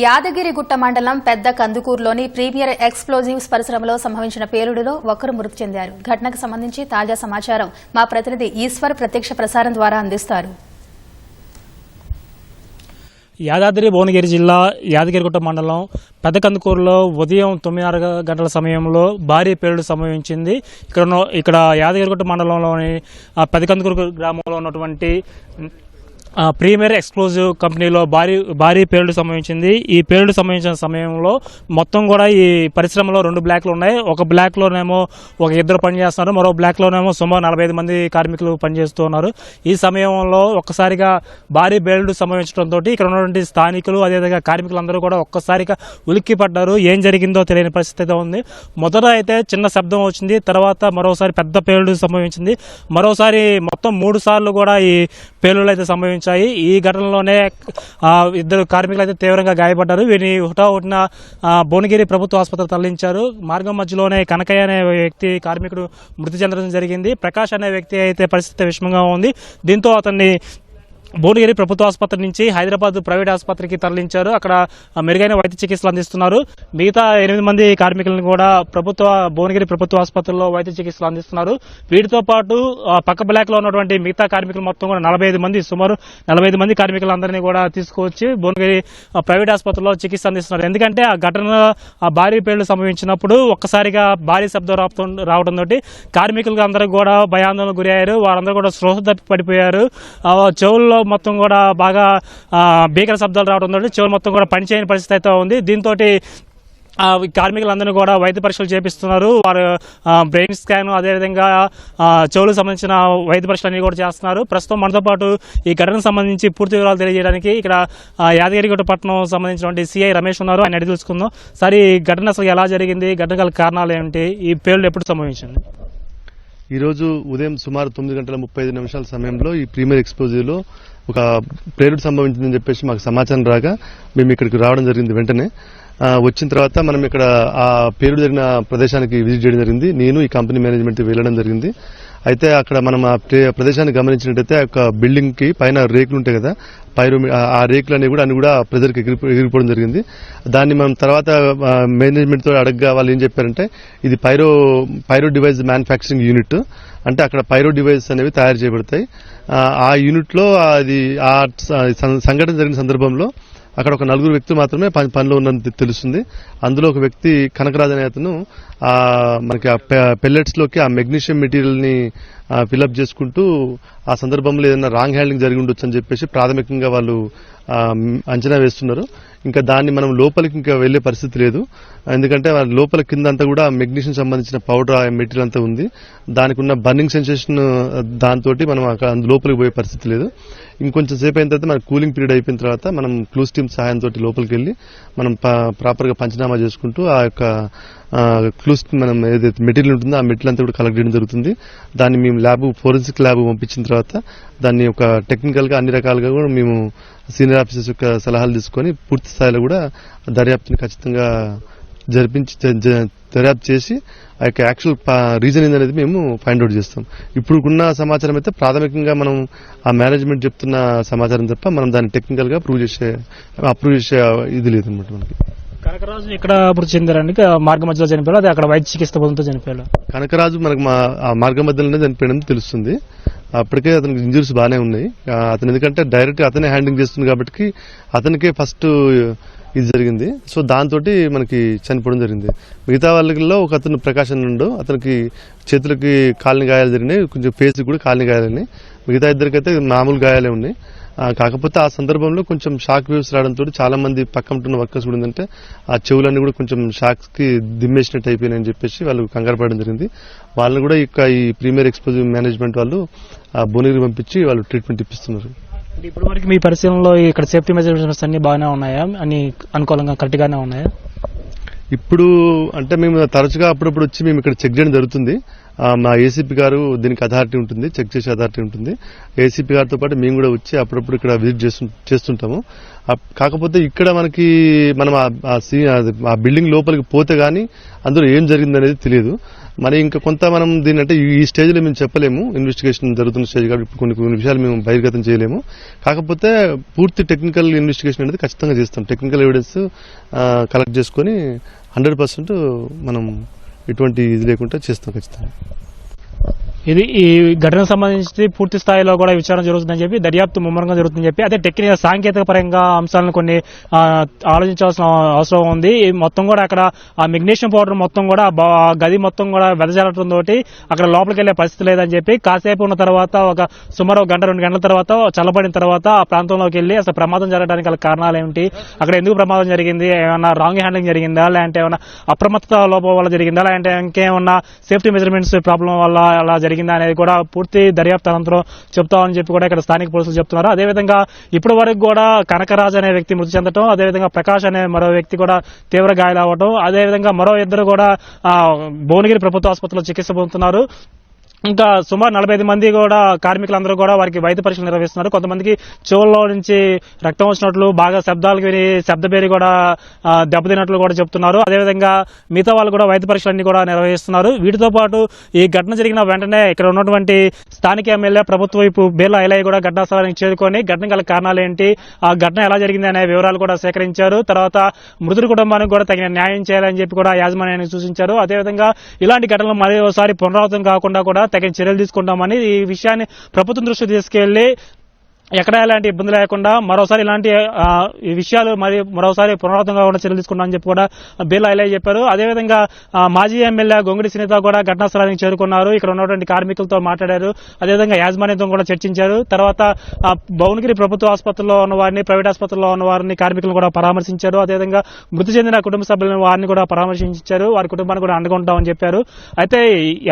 యాదగిరిగుట్ట మండలం పెద్ద కందుకూరులోని premier explosives పరిశ్రమలో సంభవించిన పేలుడులో ఒకరు మృతి చెందారు. ఘటనకు సంబంధించి తాజా సమాచారం మా ప్రతినిధి ఈశ్వర్ ప్రత్యక్ష ప్రసారం ద్వారా అందిస్తారు. యాదాద్రి భువనగిరి జిల్లా యాదగిరిగుట్ట మండలం పెద్ద కందుకూరులో ఉదయం 9:30 గంటల సమయంలో భారీ పేలుడు సంభవించింది. ఇక్కడ యాదగిరిగుట్ట మండలంలోని పెద్ద కందుకూరు గ్రామంలో ఉన్నటువంటి ప్రీమియర్ ఎక్స్ప్లోజివ్ కంపెనీలో భారీ పేలుడు సంభవించింది. ఈ పేలుడు సంభవించిన సమయంలో మొత్తం కూడా ఈ పరిశ్రమలో 2 బ్లాక్లు ఉన్నాయి. ఒక బ్లాక్లోనేమో ఒక 2 పనిచేస్తున్నారు, మరో బ్లాక్లోనేమో సుమారు 45 మంది కార్మికులు పనిచేస్తున్నారు. ఈ సమయంలో ఒక్కసారిగా భారీ పేలుడు సంభవించడంతో ఇక్కడ ఉన్నటువంటి స్థానికులు అదేవిధంగా కార్మికులందరూ కూడా ఒక్కసారిగా ఉలిక్కి పడ్డారు. ఏం జరిగిందో తెలియని పరిస్థితి ఉంది. మొదట అయితే చిన్న శబ్దం వచ్చింది, తర్వాత మరోసారి పెద్ద పేలుడు సంభవించింది. మరోసారి మొత్తం 3 సార్లు కూడా ఈ పేలుళ్ళు అయితే సంభవించాయి. ఈ ఘటనలోనే 2 కార్మికులు అయితే తీవ్రంగా గాయపడ్డారు. వీరిని హుటాహుటిన భువనగిరి ప్రభుత్వ ఆసుపత్రికి తరలించారు. మార్గం మధ్యలోనే కనకయ్య అనే వ్యక్తి కార్మికుడు మృతి చెందడం జరిగింది. ప్రకాష్ అనే వ్యక్తి అయితే పరిస్థితి విషమంగా ఉంది. దీంతో అతన్ని భువనగిరి ప్రభుత్వ ఆసుపత్రి నుంచి హైదరాబాద్ ప్రైవేట్ ఆసుపత్రికి తరలించారు. అక్కడ మెరుగైన వైద్య చికిత్సలు అందిస్తున్నారు. మిగతా 8 మంది కార్మికులను కూడా భువనగిరి ప్రభుత్వ ఆసుపత్రిలో వైద్య చికిత్సలు అందిస్తున్నారు. వీటితో పాటు పక్క బ్లాక్ లో ఉన్నటువంటి మిగతా కార్మికులు మొత్తం కూడా 45 మంది, సుమారు 45 మంది కార్మికులందరినీ కూడా తీసుకువచ్చి భువనగిరి ప్రైవేట్ ఆసుపత్రిలో చికిత్స అందిస్తున్నారు. ఎందుకంటే ఆ ఘటన భారీ పేలుడు సంభవించినప్పుడు ఒక్కసారిగా భారీ శబ్దం రావడంతో కార్మికులు అందరూ కూడా భయాందోళనకు గురయ్యారు. వారందరూ కూడా స్పృహ తప్పి పడిపోయారు. చెవుల్లో మొత్తం కూడా బాగా భీకర శబ్దాలు రావడంతో చెవులు మొత్తం కూడా పనిచేయని పరిస్థితి అయితే ఉంది. దీంతో కార్మికులందరినీ కూడా వైద్య పరీక్షలు చేపిస్తున్నారు. వారు బ్రెయిన్ స్కాన్ అదేవిధంగా చెవులకు సంబంధించిన వైద్య పరీక్షలు అన్ని కూడా చేస్తున్నారు. ప్రస్తుతం మనతో పాటు ఈ ఘటనకు సంబంధించి పూర్తి వివరాలు తెలియజేయడానికి ఇక్కడ యాదగిరిగుట్ట పట్టణం సంబంధించినటువంటి సిఐ రమేష్ ఉన్నారు. ఆయన అడిగి తెలుసుకుందాం. సార్, ఈ ఘటన అసలు ఎలా జరిగింది, ఘటన గల కారణాలు ఏమిటి, ఈ పేలుడు ఎప్పుడు సంభవించింది? ఈరోజు ఉదయం సుమారు 9:35 సమయంలో ఈ ప్రీమియర్ ఎక్స్ప్లోజివ్ లో ఒక పేలుడు సంభవించిందని చెప్పేసి మాకు సమాచారం రాగా మేము ఇక్కడికి రావడం జరిగింది. వెంటనే వచ్చిన తర్వాత మనం ఇక్కడ ఆ పేలుడు జరిగిన ప్రదేశానికి విజిట్ చేయడం జరిగింది. నేను ఈ కంపెనీ మేనేజ్మెంట్ వెళ్లడం జరిగింది. అయితే అక్కడ మనం ఆ ప్రదేశాన్ని గమనించినట్టయితే ఒక బిల్డింగ్ కి పైన రేకులు ఉంటాయి కదా, ఆ రేకులు అన్ని కూడా ప్రెజర్కి ఎగిరిపోవడం జరిగింది. దాన్ని మనం తర్వాత మేనేజ్మెంట్ తో అడగగా వాళ్ళు ఏం చెప్పారంటే ఇది పైరో డివైస్ మ్యానుఫ్యాక్చరింగ్ యూనిట్, అంటే అక్కడ పైరో డివైస్ అనేవి తయారు చేయబడతాయి. ఆ యూనిట్ లో అది ఆ సంఘటన జరిగిన సందర్భంలో అక్కడ ఒక 4 వ్యక్తులు మాత్రమే పనిలో ఉన్నది తెలుస్తుంది. అందులో ఒక వ్యక్తి కనకరాజ్ అనే అతను మనకి ఆ పెల్లెట్స్ లోకి ఆ మెగ్నీషియం మెటీరియల్ ని ఫిల్అప్ చేసుకుంటూ ఆ సందర్భంలో ఏదైనా రాంగ్ హ్యాండ్లింగ్ జరిగి ఉండొచ్చు అని చెప్పేసి ప్రాథమికంగా వాళ్ళు అంచనా వేస్తున్నారు. ఇంకా దాన్ని మనం లోపలికి ఇంకా వెళ్లే పరిస్థితి లేదు. ఎందుకంటే లోపల కింద అంతా కూడా మెగ్నీషియం సంబంధించిన పౌడర్ మెటీరియల్ అంతా ఉంది. దానికి ఉన్న బర్నింగ్ సెన్సేషన్ దాంతో మనం లోపలికి పోయే పరిస్థితి లేదు. ఇంకొంచెం సేపు అయిన తర్వాత మన కూలింగ్ పీరియడ్ అయిపోయిన తర్వాత మనం క్లూస్ టీమ్ సహాయంతో లోపలికి వెళ్లి మనం ప్రాపర్ గా పంచనామా చేసుకుంటూ ఆ యొక్క క్లూస్ మనం ఏదైతే మెటీరియల్ ఉంటుందో ఆ మెటీరియల్ అంతా కూడా కలెక్ట్ చేయడం జరుగుతుంది. దాన్ని మేము ఫోరెన్సిక్ ల్యాబ్ పంపించిన తర్వాత దాన్ని ఒక టెక్నికల్ గా అన్ని రకాలుగా కూడా మేము సీనియర్ ఆఫీసర్స్ యొక్క సలహాలు తీసుకుని పూర్తి స్థాయిలో కూడా దర్యాప్తుని ఖచ్చితంగా దర్యాప్తు చేసి ఆ యొక్క యాక్చువల్ రీజన్ ఏందనేది మేము ఫైండ్ అవుట్ చేస్తాం. ఇప్పుడున్న సమాచారం అయితే ప్రాథమికంగా మనం ఆ మేనేజ్మెంట్ చెప్తున్న సమాచారం తప్ప మనం దాన్ని టెక్నికల్ గా అప్రూవ్ చేసే ఇది లేదన్నమాట. మనకి కనకరాజు ఇక్కడ మృతి చెందారండి, మార్గ మధ్యలో చనిపోయారు, అదే అక్కడ వైద్య చికిత్స పొందుతూ చనిపోయారు. కనకరాజు మనకు ఆ మార్గ మధ్యలోనే చనిపోయడం తెలుస్తుంది. అప్పటికే అతనికి ఇంజురీస్ బాగానే ఉన్నాయి. అతను ఎందుకంటే డైరెక్ట్ అతనే హ్యాండింగ్ చేస్తుంది కాబట్టి అతనికే ఫస్ట్ ఇది జరిగింది. సో దాంతో మనకి చనిపోవడం జరిగింది. మిగతా వాళ్ళలో ఒక అతను ప్రకాశ్ నుండి అతనికి చేతులకి కాలిన గాయాలు జరిగినాయి, కొంచెం ఫేస్ కూడా కాలిన గాయాలని. మిగతా ఇద్దరికైతే మామూలు గాయాలే ఉన్నాయి. కాకపోతే ఆ సందర్భంలో కొంచెం షాక్ వేవ్స్ రావడంతో చాలా మంది పక్కన ఉంటున్న వర్కర్స్ కూడా ఏంటంటే ఆ చెవులన్నీ కూడా కొంచెం షాక్స్ కి దిమ్మేసినట్టు అయిపోయినాయని చెప్పేసి వాళ్ళు కంగారు పడడం జరిగింది. వాళ్ళని కూడా ఈ ప్రీమియర్ ఎక్స్ప్లోజివ్ మేనేజ్మెంట్ వాళ్ళు భువనగిరి పంపించి వాళ్ళు ట్రీట్మెంట్ ఇప్పిస్తున్నారు. ఇప్పటి వరకు మీ పరిశీలనలో ఇక్కడ సేఫ్టీ మెజర్మెంట్స్ అన్ని బాగానే ఉన్నాయా, అన్ని అనుకూలంగా కరెక్ట్ గానే ఉన్నాయా? ఇప్పుడు అంటే మేము తరచుగా అప్పుడప్పుడు వచ్చి మేము ఇక్కడ చెక్ చేయడం జరుగుతుంది. మా ఏసీపీ గారు దీనికి అథారిటీ ఉంటుంది, చెక్ చేసే అథారిటీ ఉంటుంది. ఏసీపీ గారితో పాటు మేము కూడా వచ్చి అప్పుడప్పుడు ఇక్కడ విజిట్ చేస్తుంటాము. కాకపోతే ఇక్కడ మనం ఆ బిల్డింగ్ లోపలికి పోతే గానీ అందులో ఏం జరిగింది అనేది తెలియదు. మరి ఇంకా కొంత మనం దీని అంటే ఈ స్టేజ్ లో మేము చెప్పలేము, ఇన్వెస్టిగేషన్ జరుగుతున్న స్టేజ్ కాబట్టి ఇప్పుడు కొన్ని విషయాలు మేము బహిర్గతం చేయలేము. కాకపోతే పూర్తి టెక్నికల్ ఇన్వెస్టిగేషన్ అనేది ఖచ్చితంగా చేస్తాం. టెక్నికల్ ఎవిడెన్స్ కలెక్ట్ చేసుకుని 100% మనం ఎటువంటి ఇది లేకుండా చేస్తాం ఖచ్చితంగా. ఇది ఈ ఘటనకు సంబంధించి పూర్తి స్థాయిలో కూడా విచారణ జరుగుతుందని చెప్పి, దర్యాప్తు ముమ్మరంగా జరుగుతుందని చెప్పి, అదే టెక్నికల్ సాంకేతిక పరంగా అంశాలను కొన్ని ఆలోచించాల్సిన అవసరం ఉంది. మొత్తం కూడా అక్కడ ఆ మెగ్నీషియం పౌడర్ మొత్తం కూడా గది మొత్తం కూడా వెదజల్లటంతో అక్కడ లోపలికి వెళ్లే పరిస్థితి లేదని చెప్పి, కాసేపు ఉన్న తర్వాత ఒక సుమారు 1-2 గంటల తర్వాత చల్లబడిన తర్వాత ఆ ప్రాంతంలోకి వెళ్లి అసలు ప్రమాదం జరగడానికి గల కారణాలు ఏమిటి, అక్కడ ఎందుకు ప్రమాదం జరిగింది, ఏమన్నా రాంగ్ హ్యాండ్లింగ్ జరిగిందా, లేదంటే ఏమన్నా అప్రమత్తత లోపం వల్ల జరిగిందా, లేదంటే ఇంకేమన్నా సేఫ్టీ మెజర్మెంట్స్ ప్రాబ్లం వల్ల అలా జరిగిందా అనేది కూడా పూర్తి దర్యాప్తు అనంతరం చెప్తామని చెప్పి కూడా ఇక్కడ స్థానిక పోలీసులు చెప్తున్నారు. అదేవిధంగా ఇప్పటి వరకు కూడా కనకరాజ్ అనే వ్యక్తి మృతి చెందడం, అదేవిధంగా ప్రకాష్ అనే మరో వ్యక్తి కూడా తీవ్ర గాయాలవ్వడం, అదేవిధంగా మరో ఇద్దరు కూడా భువనగిరి ప్రభుత్వ ఆసుపత్రిలో చికిత్స పొందుతున్నారు. ఇంకా సుమారు 45 మంది కూడా కార్మికులందరూ కూడా వారికి వైద్య పరీక్షలు నిర్వహిస్తున్నారు. కొంతమందికి చెవుల్లో నుంచి రక్తం వచ్చినట్లు, బాగా శబ్దాలకు విని శబ్దబేరి కూడా దెబ్బతిన్నట్లు కూడా చెప్తున్నారు. అదేవిధంగా మిగతా వాళ్ళు కూడా వైద్య పరీక్షలన్నీ కూడా నిర్వహిస్తున్నారు. వీటితో పాటు ఈ ఘటన జరిగిన వెంటనే ఇక్కడ ఉన్నటువంటి స్థానిక ఎమ్మెల్యే ప్రభుత్వ వైపు బేర్ల ఐలయ్య కూడా ఘటనా స్థలానికి చేరుకొని ఘటన గల కారణాలు ఏంటి, ఆ ఘటన ఎలా జరిగింది అనే వివరాలు కూడా సేకరించారు. తర్వాత మృతుడి కుటుంబానికి కూడా తగిన న్యాయం చేయాలని చెప్పి కూడా యాజమాన్యానికి సూచించారు. అదేవిధంగా ఇలాంటి ఘటనలు మరోసారి పునరావృతం కాకుండా కూడా తగిన చర్యలు తీసుకుంటామని, ఈ విషయాన్ని ప్రభుత్వం దృష్టికి తీసుకెళ్లి ఎక్కడ ఎలాంటి ఇబ్బంది లేకుండా మరోసారి ఇలాంటి ఈ విషయాలు మరోసారి పునరావృతం కాకుండా చర్యలు తీసుకుంటామని చెప్పి కూడా బేర్ల ఐలయ్య చెప్పారు. అదేవిధంగా మాజీ ఎమ్మెల్యే గొంగిడి సునీత కూడా ఘటనా స్థలానికి చేరుకున్నారు. ఇక్కడ ఉన్నటువంటి కార్మికులతో మాట్లాడారు. అదేవిధంగా యాజమాన్యంతో కూడా చర్చించారు. తర్వాత భువనగిరి ప్రభుత్వ ఆసుపత్రిలో ఉన్న వారిని, ప్రైవేట్ ఆసుపత్రిలో ఉన్న వారిని, కార్మికులను కూడా పరామర్శించారు. అదేవిధంగా మృతి చెందిన కుటుంబ సభ్యులను వారిని కూడా పరామర్శించారు. వారి కుటుంబాన్ని కూడా అండగా ఉంటామని చెప్పారు. అయితే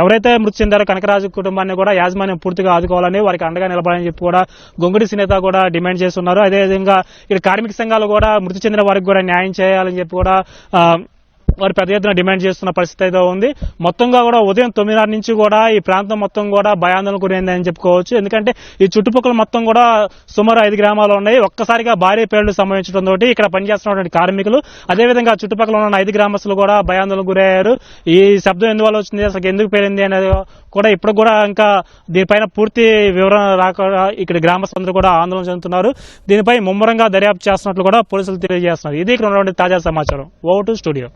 ఎవరైతే మృతి చెందారో కనకరాజు కుటుంబాన్ని కూడా యాజమాన్యం పూర్తిగా ఆదుకోవాలని, వారికి అండగా నిలబడాలని చెప్పి కూడా గొంగిడి సునీత కూడా డిమాండ్ చేస్తున్నారు. అదేవిధంగా ఇక్కడ కార్మిక సంఘాలు కూడా మృతి చెందిన వారికి కూడా న్యాయం చేయాలని చెప్పి కూడా వారు పెద్ద ఎత్తున డిమాండ్ చేస్తున్న పరిస్థితి అయితే ఉంది. మొత్తంగా కూడా ఉదయం 9:30 నుంచి కూడా ఈ ప్రాంతం మొత్తం కూడా భయాందోళనకు గురైందని చెప్పుకోవచ్చు. ఎందుకంటే ఈ చుట్టుపక్కల మొత్తం కూడా సుమారు 5 గ్రామాలు ఉన్నాయి. ఒక్కసారిగా భారీ పేలుడు సంభవించడంతో ఇక్కడ పనిచేస్తున్నటువంటి కార్మికులు, అదేవిధంగా చుట్టుపక్కల ఉన్న 5 గ్రామస్తులు కూడా భయాందోళనకు గురయ్యారు. ఈ శబ్దం ఎందువల్ల వచ్చింది, అసలు ఎందుకు పేలింది అనేది కూడా ఇప్పుడు కూడా ఇంకా దీనిపైన పూర్తి వివరణ రాకుండా ఇక్కడ గ్రామస్తులందరూ కూడా ఆందోళన చెందుతున్నారు. దీనిపై ముమ్మరంగా దర్యాప్తు చేస్తున్నట్లు కూడా పోలీసులు తెలియజేస్తున్నారు. ఇది ఇక్కడ ఉన్నటువంటి తాజా సమాచారం. Over to studio.